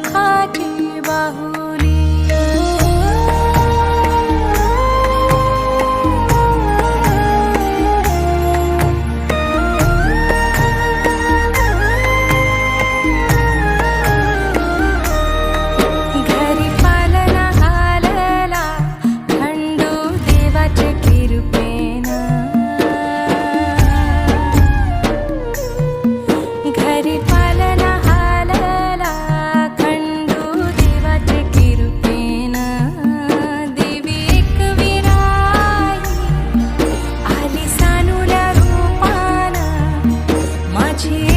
सुखाची बाहुली घरी पालना हालला खंडू देवाचे कृपेनं घरी पालना हालला खंडू देवाचे कृपेनं देवी एकविराई आली सानुल्या रूपानं माझी